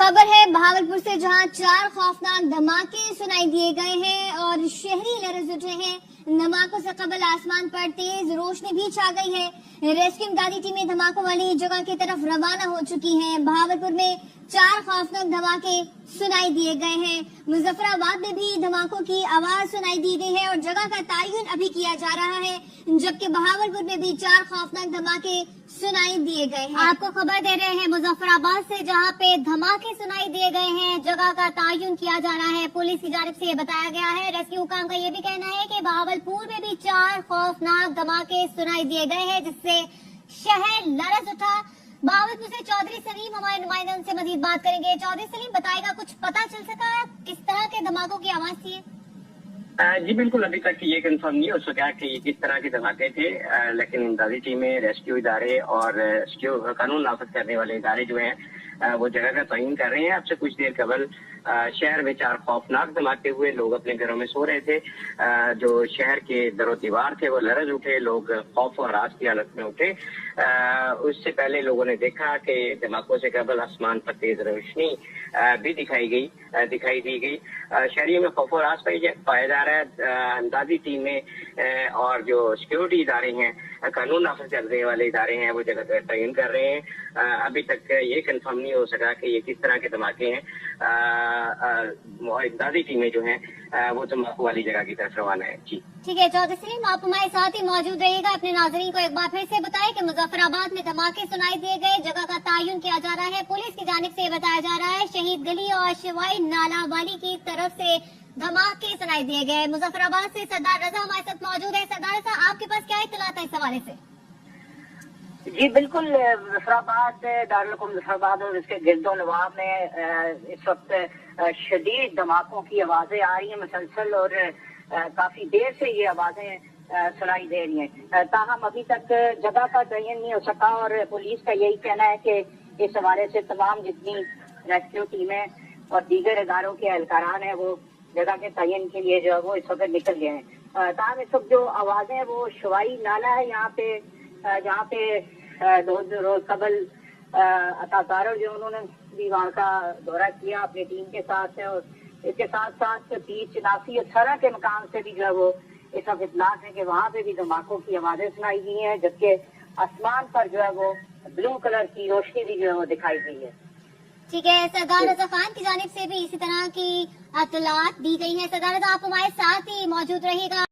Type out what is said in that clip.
खबर है भागलपुर से, जहां 4 खौफनाक धमाके सुनाई दिए गए हैं और शहरी लरज उठे हैं। धमाकों से कबल आसमान पर तेज रोशनी भी छा गई है। रेस्क्यू इमदादी टीमें धमाकों वाली जगह की तरफ रवाना हो चुकी हैं। भागलपुर में 4 खौफनाक धमाके सुनाई दिए गए हैं। मुजफ्फराबाद में भी धमाकों की आवाज सुनाई दी गई है और जगह का तयन अभी किया जा रहा है, जबकि भागलपुर में भी 4 खौफनाक धमाके सुनाई दिए गए हैं। आपको खबर दे रहे हैं मुजफ्फराबाद से, जहां पे धमाके सुनाई दिए गए हैं, जगह का तयन किया जा रहा है। पुलिस की जानिब से ये बताया गया है। रेस्क्यू हुकाम का ये भी कहना है कि भागलपुर में भी 4 खौफनाक धमाके सुनाई दिए गए हैं, जिससे शहर लरज उठा। भागलपुर से चौधरी सलीम हमारे नुमाइंदे, उनसे मजीद बात करेंगे। चौधरी सलीम, बताएगा कुछ पता चल सका किस तरह के धमाकों की आवाज थी? जी बिल्कुल, अभी तक ये कंफर्म नहीं हो सका कि किस तरह के धमाके थे, लेकिन इमदादी टीमें, रेस्क्यू इदारे और रेस्क्यू कानून नाफिज करने वाले इदारे जो हैं वो जगह का तयन कर रहे हैं। अब से कुछ देर कबल शहर में 4 खौफनाक धमाके हुए। लोग अपने घरों में सो रहे थे। जो शहर के दरो दीवार थे वो लरज उठे। लोग खौफ और राज की हालत में उठे। उससे पहले लोगों ने देखा कि धमाकों से कबल आसमान पर तेज रोशनी भी दिखाई दी गई। शहरियों में खौफ और राज पाया जा रहा है। अंदाजी टीमें और जो सिक्योरिटी इदारे हैं, कानून नाफिज करने वाले इदारे हैं, वो जगह का तयन कर रहे हैं। अभी तक ये कंफर्म नहीं हो सका कि ये किस तरह के धमाके हैं। इमदादी टीमें जो हैं वो धमाकों वाली जगह की तरफ रवाना है। जी ठीक है चौधरी सलीम, आप हमारे साथ ही मौजूद रहिएगा। अपने नाजरीन को एक बार फिर से बताएं कि मुजफ्फराबाद में धमाके सुनाई दिए गए, जगह का तयन किया जा रहा है। पुलिस की जानिब से बताया जा रहा है शहीद गली और शिवाई नाला वाली की तरफ से धमाके सुनाई दिए गए। मुजफ्फराबाद से सरदार रजा हमारे साथ मौजूद है। सरदार रजा, आपके पास क्या इत्तलात है इस हवाले से? जी बिल्कुल, मुजफ्फराबाद, दारुल मुजफ्फराबाद और इसके गिरदो नवाब में इस वक्त शदीद धमाकों की आवाजें आ रही हैं मुसलसल, और काफी देर से ये आवाजें सुनाई दे रही हैं। ताहम अभी तक जगह का तयन नहीं हो सका और पुलिस का यही कहना है कि इस हवाले से तमाम जितनी रेस्क्यू टीमें और दीगर इदारों के एहलकारान हैं वो जगह के तयन के लिए जो है वो इस वक्त निकल गए हैं। ताहम इस वक्त जो आवाजें हैं वो शिवाई नाला है यहाँ पे, जहाँ पे 2 रोज कबल अताकार जो उन्होंने भी वहाँ का दौरा किया अपनी टीम के साथ है, और इसके साथ साथ पीर चिनासी और सरा के मकाम से भी जो है वो इस वक्त इतलात है कि वहाँ पे भी धमाकों की आवाजें सुनाई दी हैं, जबकि आसमान पर जो है वो ब्लू कलर की रोशनी भी जो है वो दिखाई दी है। ठीक है, सरदार रजा खान की जानिब से भी इसी तरह की इत्तलात दी गई है। सरदार रजा, आप हमारे साथ ही मौजूद रहिएगा।